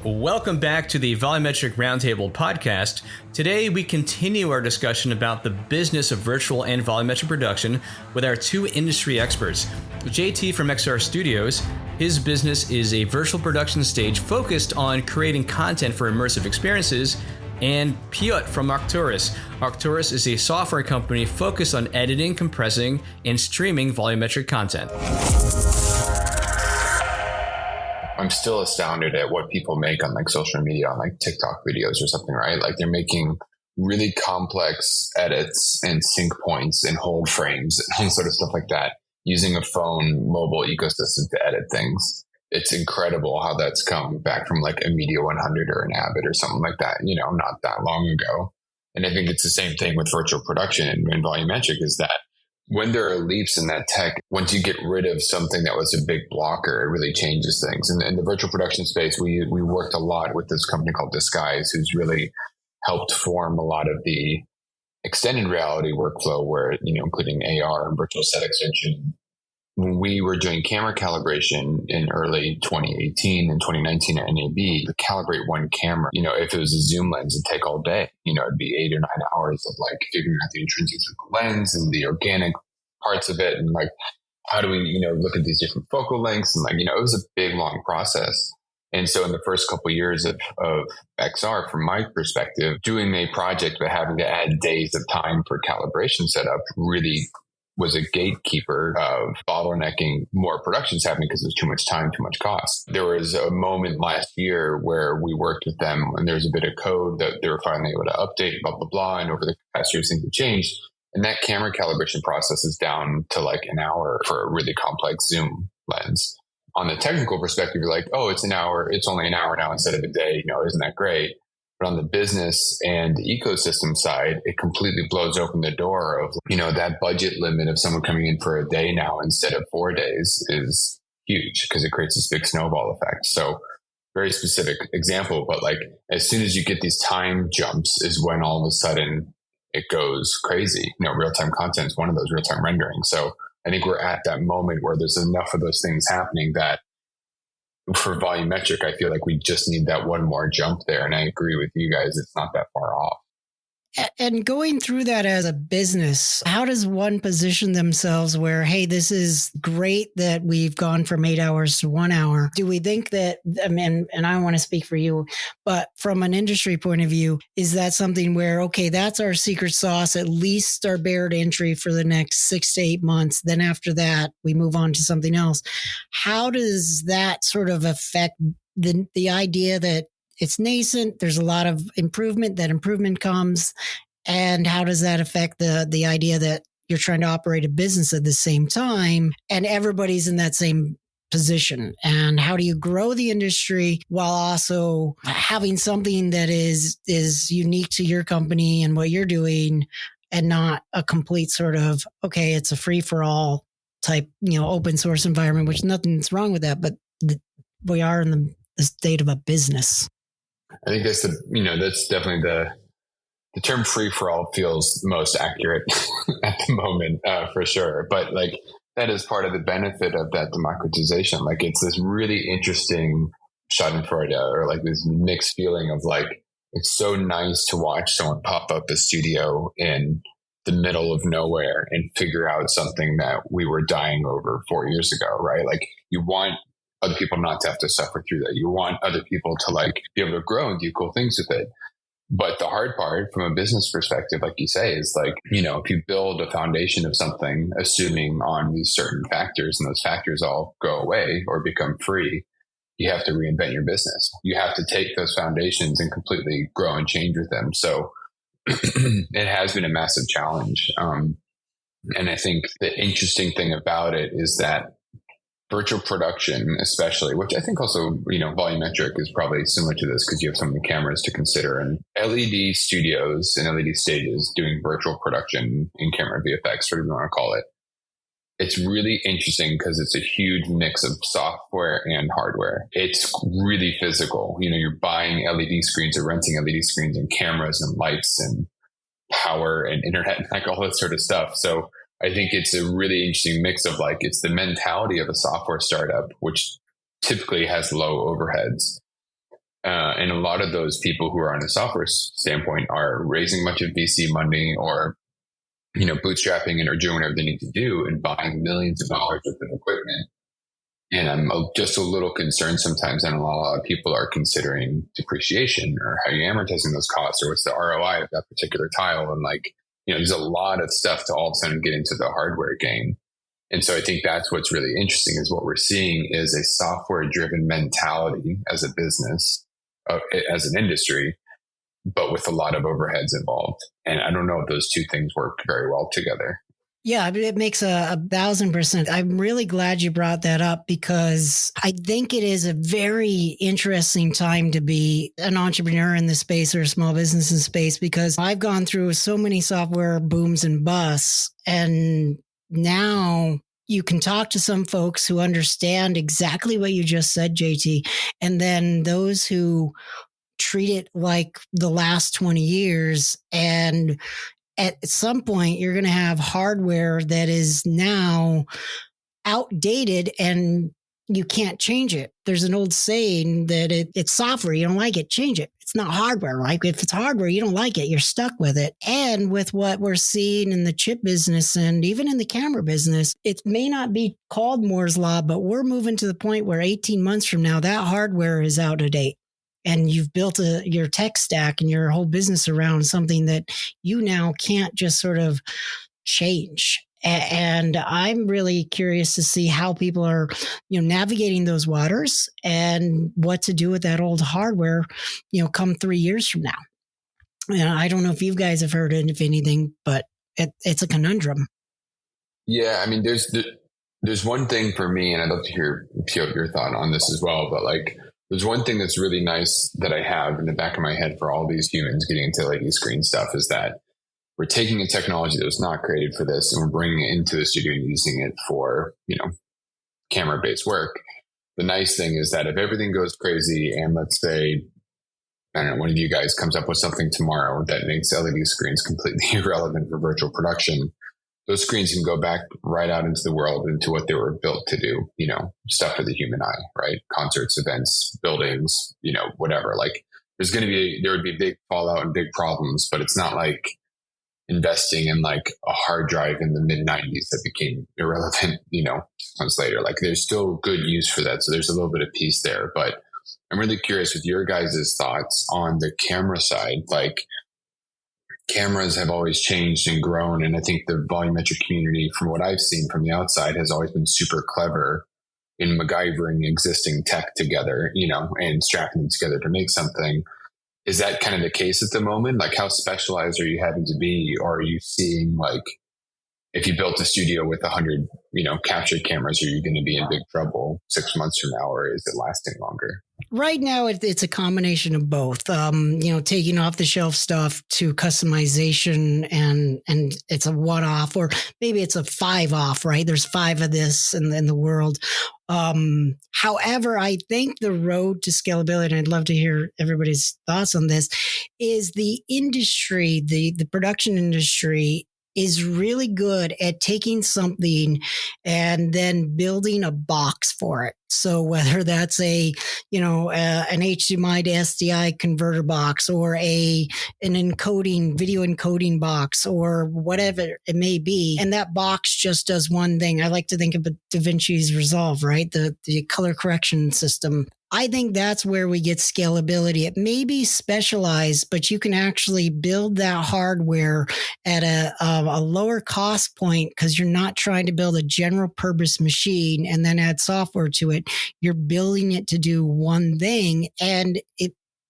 Welcome back to the Volumetric Roundtable podcast. Today, we continue our discussion about the business of virtual and volumetric production with our two industry experts. JT from XR Studios, his business is a virtual production stage focused on creating content for immersive experiences, and Piotr from Arcturus. Arcturus is a software company focused on editing, compressing, and streaming volumetric content. I'm still astounded at what people make on like social media, on like TikTok videos or something, right? Like they're making really complex edits and sync points and hold frames and all sort of stuff like that using a phone mobile ecosystem to edit things. It's incredible how that's come back from like a Media 100 or an Avid or something like that, you know, not that long ago. And I think it's the same thing with virtual production and volumetric is that when there are leaps in that tech, once you get rid of something that was a big blocker, it really changes things. And in the virtual production space, we worked a lot with this company called Disguise, who's really helped form a lot of the extended reality workflow where, you know, including AR and virtual set extension. When we were doing camera calibration in early 2018 and 2019 at NAB, to calibrate one camera, you know, if it was a zoom lens, it'd take all day. You know, it'd be 8 or 9 hours of like figuring out the intrinsics of the lens and the organic parts of it. And like, how do we, you know, look at these different focal lengths? And like, you know, it was a big, long process. And so in the first couple of years of XR, from my perspective, doing a project but having to add days of time for calibration setup really was a gatekeeper of bottlenecking more productions happening because there's too much time, too much cost. There was a moment last year where we worked with them and there was a bit of code that they were finally able to update, blah, blah, blah. And over the past years, things have changed. And that camera calibration process is down to like an hour for a really complex zoom lens. On the technical perspective, you're like, oh, it's an hour. It's only an hour now instead of a day. You know, isn't that great? But on the business and the ecosystem side, it completely blows open the door of, you know, that budget limit of someone coming in for a day now instead of 4 days is huge because it creates this big snowball effect. So very specific example, but like as soon as you get these time jumps is when all of a sudden it goes crazy. You know, real-time content is one of those real-time rendering. So I think we're at that moment where there's enough of those things happening that for volumetric, I feel like we just need that one more jump there. And I agree with you guys. It's not that far off. And going through that as a business, how does one position themselves where, hey, this is great that we've gone from 8 hours to 1 hour? Do we think that, I mean, and I want to speak for you, but from an industry point of view, is that something where, okay, that's our secret sauce, at least our barrier to entry for the next 6 to 8 months. Then after that, we move on to something else. How does that sort of affect the idea that it's nascent, there's a lot of improvement, that improvement comes, and how does that affect the idea that you're trying to operate a business at the same time and everybody's in that same position? And how do you grow the industry while also having something that is unique to your company and what you're doing and not a complete sort of, okay, it's a free for all type, you know, open source environment, which nothing's wrong with that, but we are in the state of a business. I think that's that's definitely the term free for all feels most accurate at the moment, for sure. But like that is part of the benefit of that democratization. Like it's this really interesting schadenfreude or like this mixed feeling of like, it's so nice to watch someone pop up a studio in the middle of nowhere and figure out something that we were dying over 4 years ago, right? Like you want other people not to have to suffer through that. You want other people to like be able to grow and do cool things with it. But the hard part from a business perspective, like you say, is like, you know, if you build a foundation of something, assuming on these certain factors and those factors all go away or become free, you have to reinvent your business. You have to take those foundations and completely grow and change with them. So it has been a massive challenge. And I think the interesting thing about it is that virtual production, especially, which I think also, you know, volumetric is probably similar to this because you have so many cameras to consider, and LED studios and LED stages doing virtual production in camera VFX, whatever you want to call it. It's really interesting because it's a huge mix of software and hardware. It's really physical. You know, you're buying LED screens or renting LED screens and cameras and lights and power and internet and like all that sort of stuff. So I think it's a really interesting mix of like, it's the mentality of a software startup, which typically has low overheads, And a lot of those people who are on a software standpoint are raising much of VC money or, bootstrapping and or doing whatever they need to do and buying millions of dollars worth of equipment. And I'm just a little concerned sometimes that a lot of people are considering depreciation or how you're amortizing those costs or what's the ROI of that particular tile. And there's a lot of stuff to all of a sudden get into the hardware game. And so I think that's what's really interesting is what we're seeing is a software driven mentality as a business, as an industry, but with a lot of overheads involved. And I don't know if those two things work very well together. Yeah, it makes 1,000%. I'm really glad you brought that up because I think it is a very interesting time to be an entrepreneur in this space or a small business in space because I've gone through so many software booms and busts. And now you can talk to some folks who understand exactly what you just said, JT. And then those who treat it like the last 20 years. And at some point, you're going to have hardware that is now outdated and you can't change it. There's an old saying that it's software. You don't like it, change it. It's not hardware, right? If it's hardware, you don't like it, you're stuck with it. And with what we're seeing in the chip business and even in the camera business, it may not be called Moore's Law, but we're moving to the point where 18 months from now, that hardware is out of date. And you've built your tech stack and your whole business around something that you now can't just sort of change. And I'm really curious to see how people are, navigating those waters and what to do with that old hardware, come 3 years from now. And I don't know if you guys have heard it, if anything, but it's a conundrum. Yeah, I mean, there's one thing for me, and I'd love to hear Piotr, your thought on this as well. But there's one thing that's really nice that I have in the back of my head for all these humans getting into LED screen stuff is that we're taking a technology that was not created for this and we're bringing it into the studio and using it for, camera-based work. The nice thing is that if everything goes crazy and let's say, I don't know, one of you guys comes up with something tomorrow that makes LED screens completely irrelevant for virtual production, those screens can go back right out into the world, into what they were built to do, stuff for the human eye, right? Concerts, events, buildings, whatever. There would be big fallout and big problems, but it's not like investing in a hard drive in the mid 90s that became irrelevant, months later. There's still good use for that. So there's a little bit of peace there, but I'm really curious with your guys' thoughts on the camera side. Cameras have always changed and grown. And I think the volumetric community, from what I've seen from the outside, has always been super clever in MacGyvering existing tech together, and strapping them together to make something. Is that kind of the case at the moment? How specialized are you having to be? Or are you seeing if you built a studio with 100, capture cameras, are you going to be in big trouble 6 months from now, or is it lasting longer? Right now, it's a combination of both. Taking off the shelf stuff to customization, and it's a one-off, or maybe it's a 5-off. Right? There's 5 of this in the world. However, I think the road to scalability, and I'd love to hear everybody's thoughts on this, is the industry, the production industry is really good at taking something and then building a box for it. So whether that's an HDMI to SDI converter box or an video encoding box or whatever it may be, and that box just does one thing. I like to think of DaVinci's Resolve, right? The color correction system. I think that's where we get scalability. It may be specialized, but you can actually build that hardware at a lower cost point because you're not trying to build a general purpose machine and then add software to it. You're building it to do one thing, and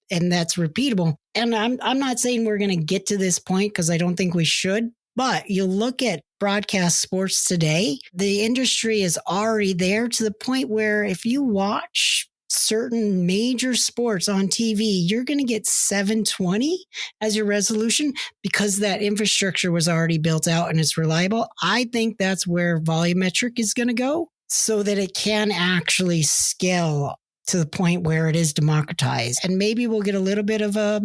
that's repeatable. And I'm not saying we're going to get to this point because I don't think we should. But you look at broadcast sports today, the industry is already there to the point where if you watch certain major sports on TV, you're going to get 720 as your resolution because that infrastructure was already built out and it's reliable. I think that's where volumetric is going to go so that it can actually scale to the point where it is democratized. And maybe we'll get a little bit of a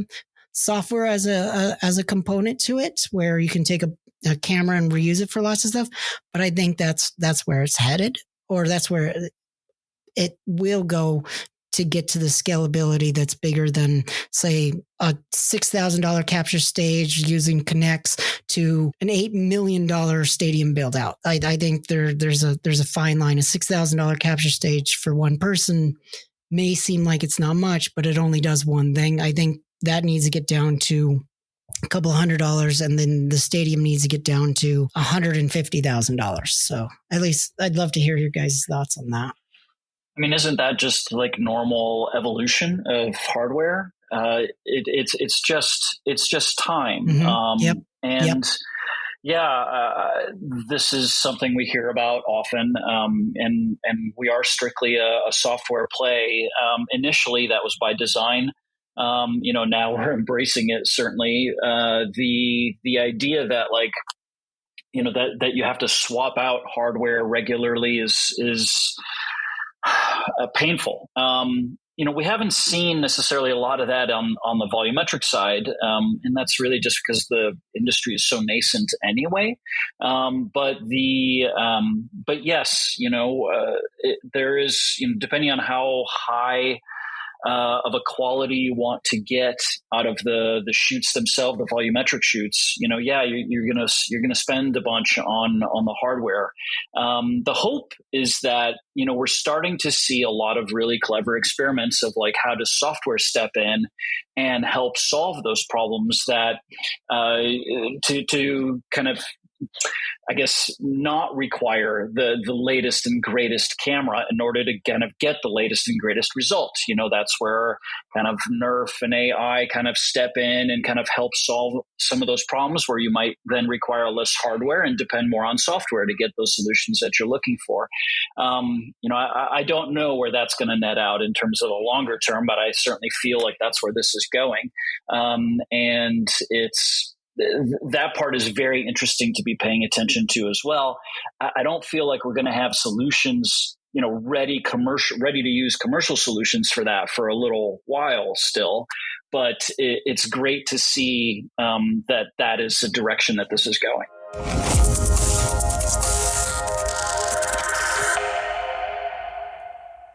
software as a component to it where you can take a camera and reuse it for lots of stuff. But I think that's where it's headed, or that's where it will go to get to the scalability that's bigger than, say, a $6,000 capture stage using Connects to an $8 million stadium build out. I think there's a fine line. A $6,000 capture stage for one person may seem like it's not much, but it only does one thing. I think that needs to get down to a couple $100, and then the stadium needs to get down to $150,000. So at least I'd love to hear your guys' thoughts on that. I mean, isn't that just like normal evolution of hardware? It's just time. Mm-hmm. And this is something we hear about often. And we are strictly a software play. Initially, that was by design. Now we're embracing it. Certainly, the idea that that you have to swap out hardware regularly is painful. We haven't seen necessarily a lot of that on the volumetric side, and that's really just because the industry is so nascent anyway. But yes, there is, depending on how high of a quality you want to get out of the shoots themselves, the volumetric shoots, you're gonna spend a bunch on the hardware. The hope is that we're starting to see a lot of really clever experiments of like how does software step in and help solve those problems that to kind of, I guess, not require the latest and greatest camera in order to kind of get the latest and greatest results. That's where kind of Nerf and AI kind of step in and kind of help solve some of those problems where you might then require less hardware and depend more on software to get those solutions that you're looking for. I don't know where that's going to net out in terms of the longer term, but I certainly feel like that's where this is going. And that part is very interesting to be paying attention to as well. I don't feel like we're going to have solutions, ready to use commercial solutions for that for a little while still. But it's great to see that is the direction that this is going.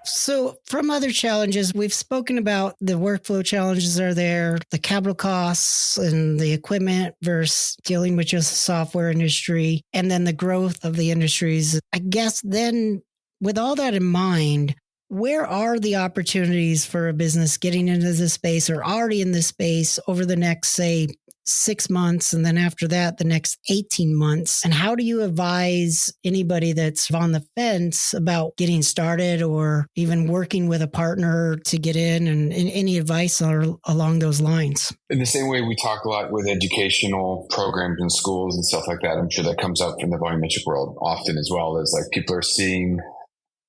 So from other challenges, we've spoken about the workflow challenges are there, the capital costs and the equipment versus dealing with just the software industry, and then the growth of the industries. I guess then with all that in mind, where are the opportunities for a business getting into this space or already in this space over the next, say, 6 months, and then after that, the next 18 months? And how do you advise anybody that's on the fence about getting started or even working with a partner to get in, and any advice along those lines? In the same way we talk a lot with educational programs in schools and stuff like that, I'm sure that comes up from the volumetric world often as well, as like people are seeing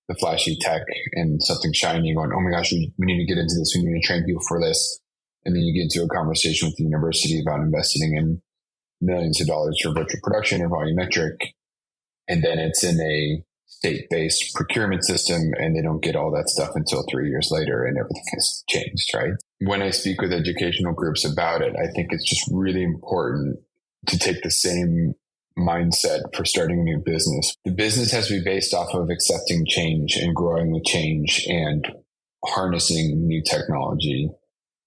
the flashy tech and something shiny going, oh my gosh, we need to get into this. We need to train people for this. And then you get into a conversation with the university about investing in millions of dollars for virtual production or volumetric. And then it's in a state-based procurement system, and they don't get all that stuff until 3 years later, and everything has changed, right? When I speak with educational groups about it, I think it's just really important to take the same mindset for starting a new business. The business has to be based off of accepting change and growing with change and harnessing new technology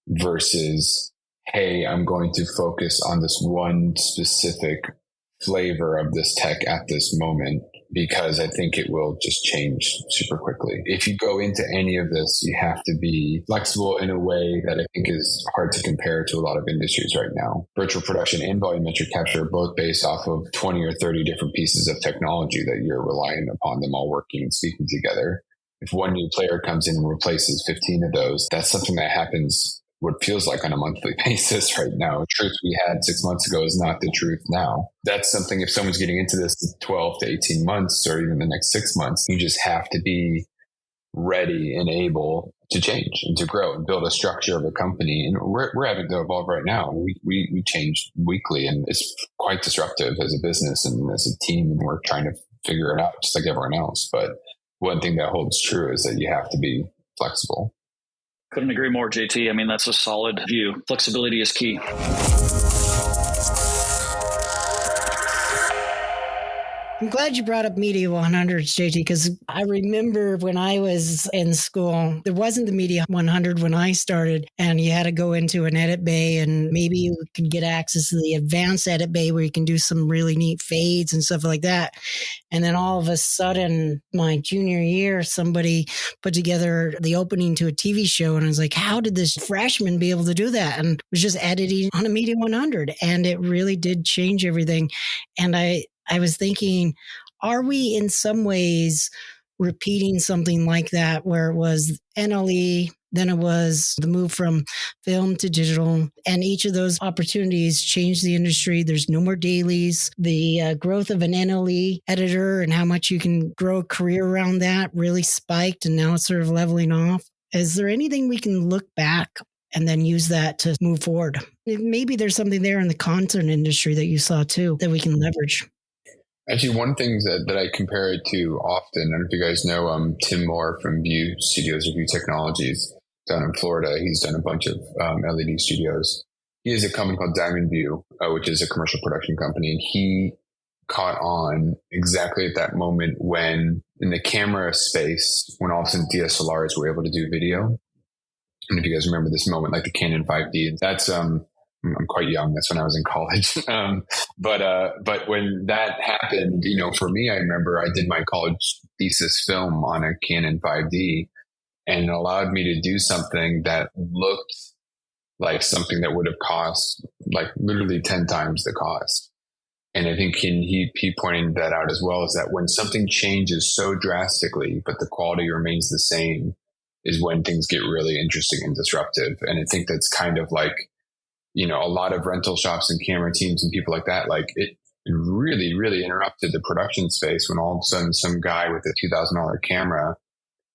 versus, hey, I'm going to focus on this one specific flavor of this tech at this moment because I think it will just change super quickly. If you go into any of this, you have to be flexible in a way that I think is hard to compare to a lot of industries right now. Virtual production and volumetric capture are both based off of 20 or 30 different pieces of technology that you're relying upon them all working and speaking together. If one new player comes in and replaces 15 of those, that's something that happens what feels like on a monthly basis right now. The truth we had 6 months ago is not the truth now. That's something, if someone's getting into this 12 to 18 months or even the next 6 months, you just have to be ready and able to change and to grow and build a structure of a company. And we're having to evolve right now. We change weekly, and it's quite disruptive as a business and as a team. And we're trying to figure it out just like everyone else. But one thing that holds true is that you have to be flexible. Couldn't agree more, JT. I mean, that's a solid view. Flexibility is key. I'm glad you brought up Media 100, JT, because I remember when I was in school, there wasn't the Media 100 when I started, and you had to go into an edit bay, and maybe you could get access to the advanced edit bay where you can do some really neat fades and stuff like that. And then all of a sudden, my junior year, somebody put together the opening to a TV show, and I was like, how did this freshman be able to do that? And it was just editing on a Media 100, and it really did change everything. And I was thinking, are we in some ways repeating something like that where it was NLE, then it was the move from film to digital, and each of those opportunities changed the industry. There's no more dailies. The growth of an NLE editor and how much you can grow a career around that really spiked, and now it's sort of leveling off. Is there anything we can look back and then use that to move forward? Maybe there's something there in the content industry that you saw too that we can leverage. Actually, one thing that I compare it to often, I don't know if you guys know Tim Moore from View Studios or View Technologies down in Florida. He's done a bunch of LED studios. He has a company called Diamond View, which is a commercial production company. And he caught on exactly at that moment when in the camera space, when all of a sudden DSLRs were able to do video. And if you guys remember this moment, like the Canon 5D, that's I'm quite young. That's when I was in college. But when that happened, for me, I remember I did my college thesis film on a Canon 5D, and it allowed me to do something that looked like something that would have cost like literally 10 times the cost. And I think he pointed that out as well, is that when something changes so drastically, but the quality remains the same, is when things get really interesting and disruptive. And I think that's kind of like, a lot of rental shops and camera teams and people like that, like it really, really interrupted the production space when all of a sudden some guy with a $2,000 camera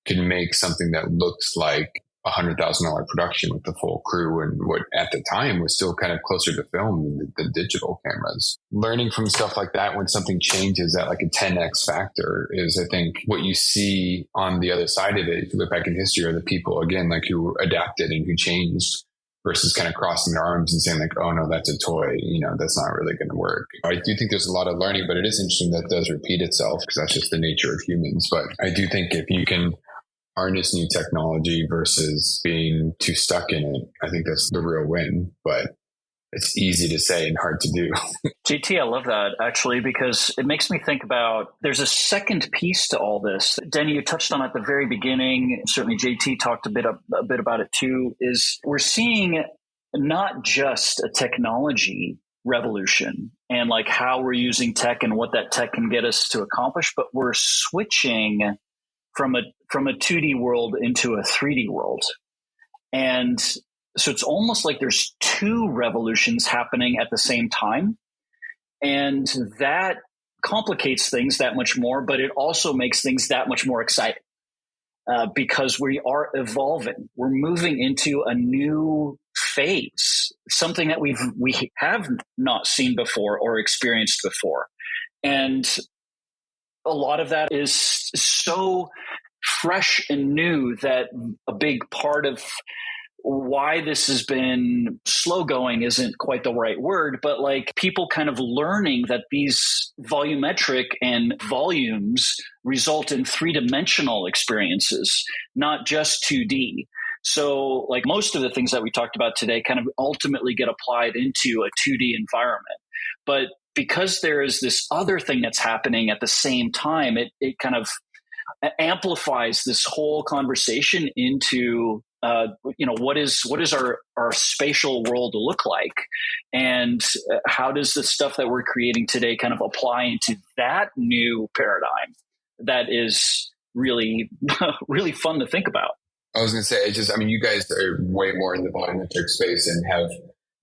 could make something that looks like $100,000 production with the full crew, and what at the time was still kind of closer to film than the digital cameras. Learning from stuff like that when something changes at like a 10x factor is, I think, what you see on the other side of it. If you look back in history, are the people, again, like who adapted and who changed, versus kind of crossing their arms and saying like, oh no, that's a toy, that's not really going to work. I do think there's a lot of learning, but it is interesting that does repeat itself because that's just the nature of humans. But I do think if you can harness new technology versus being too stuck in it, I think that's the real win. But it's easy to say and hard to do. JT, I love that actually, because it makes me think about, there's a second piece to all this. Denny, you touched on at the very beginning, certainly JT talked a bit about it too, is we're seeing not just a technology revolution and like how we're using tech and what that tech can get us to accomplish, but we're switching from a 2D world into a 3D world. And so it's almost like there's two revolutions happening at the same time. And that complicates things that much more, but it also makes things that much more exciting because we are evolving. We're moving into a new phase, something that we have not seen before or experienced before. And a lot of that is so fresh and new that a big part of why this has been slow going isn't quite the right word, but like people kind of learning that these volumetric and volumes result in three-dimensional experiences, not just 2D. So like most of the things that we talked about today kind of ultimately get applied into a 2D environment. But because there is this other thing that's happening at the same time, it kind of amplifies this whole conversation into what is our spatial world look like, and how does the stuff that we're creating today kind of apply into that new paradigm that is really really fun to think about. I was going to say, you guys are way more in the volumetric space and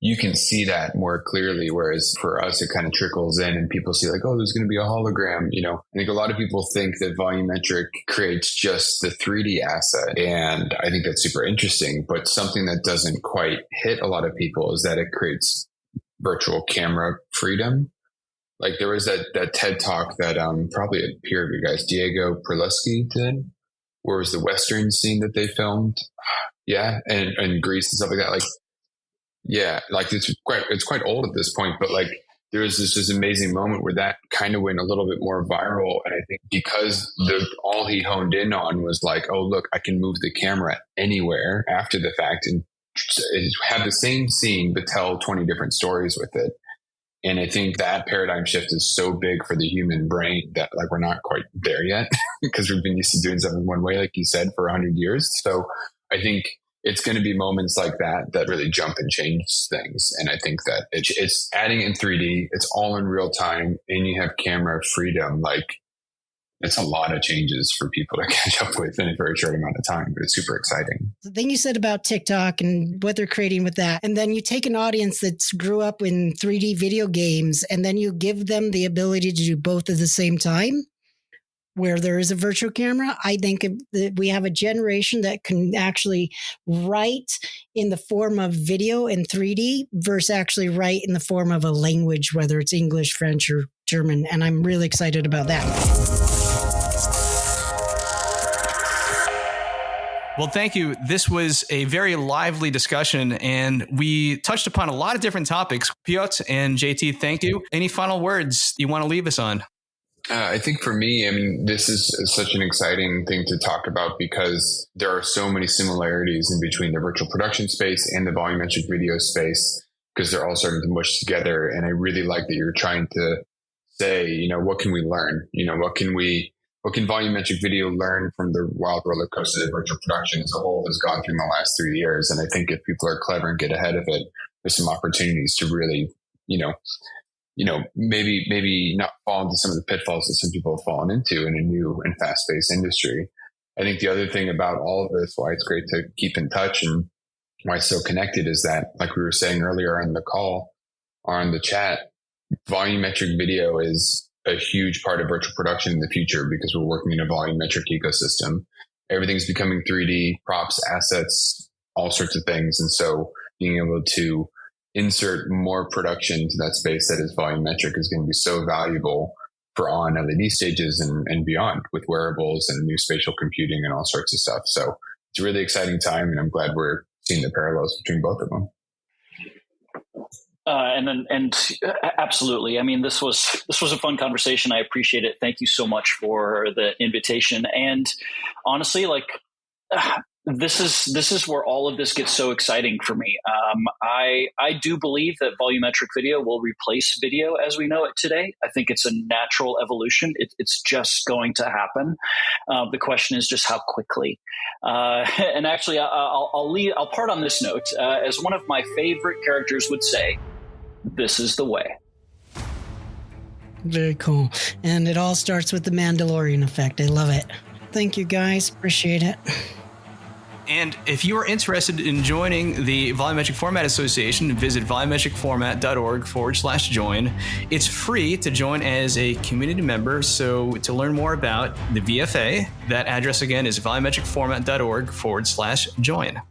you can see that more clearly. Whereas for us, it kind of trickles in and people see like, oh, there's going to be a hologram. I think a lot of people think that volumetric creates just the 3D asset. And I think that's super interesting. But something that doesn't quite hit a lot of people is that it creates virtual camera freedom. Like there was that TED talk that probably a peer of you guys, Diego Perleski, did, where was the Western scene that they filmed. Yeah. And Greece and stuff like that. Like, yeah, like it's quite old at this point, but like there was this amazing moment where that kind of went a little bit more viral. And I think because all he honed in on was like, oh, look, I can move the camera anywhere after the fact and have the same scene, but tell 20 different stories with it. And I think that paradigm shift is so big for the human brain that like we're not quite there yet because we've been used to doing something one way, like you said, for 100 years. So I think it's going to be moments like that really jump and change things. And I think that it's adding in 3D, it's all in real time, and you have camera freedom. Like it's a lot of changes for people to catch up with in a very short amount of time, but it's super exciting. The thing you said about TikTok and what they're creating with that, and then you take an audience that's grew up in 3D video games, and then you give them the ability to do both at the same time, where there is a virtual camera. I think that we have a generation that can actually write in the form of video in 3D versus actually write in the form of a language, whether it's English, French, or German. And I'm really excited about that. Well, thank you. This was a very lively discussion, and we touched upon a lot of different topics. Piotr and JT, thank you. Any final words you want to leave us on? I think for me, I mean, this is such an exciting thing to talk about because there are so many similarities in between the virtual production space and the volumetric video space because they're all starting to mush together. And I really like that you're trying to say, you know, what can we learn? You know, what can volumetric video learn from the wild roller coaster that virtual production as a whole has gone through in the last 3 years? And I think if people are clever and get ahead of it, there's some opportunities to really, maybe not fall into some of the pitfalls that some people have fallen into in a new and fast-paced industry. I think the other thing about all of this, why it's great to keep in touch and why it's so connected is that, like we were saying earlier on the call or on the chat, volumetric video is a huge part of virtual production in the future because we're working in a volumetric ecosystem. Everything's becoming 3D, props, assets, all sorts of things. And so being able to insert more production to that space that is volumetric is going to be so valuable for on LED stages and beyond with wearables and new spatial computing and all sorts of stuff. So it's a really exciting time, and I'm glad we're seeing the parallels between both of them. And absolutely. I mean, this was a fun conversation. I appreciate it. Thank you so much for the invitation. And honestly, like, this is where all of this gets so exciting for me. I do believe that volumetric video will replace video as we know it today. I think it's a natural evolution. It's just going to happen. The question is just how quickly. And actually, I'll part on this note. As one of my favorite characters would say, this is the way. Very cool. And it all starts with the Mandalorian effect. I love it. Thank you, guys. Appreciate it. And if you are interested in joining the Volumetric Format Association, visit volumetricformat.org/join. It's free to join as a community member. So to learn more about the VFA, that address again is volumetricformat.org/join.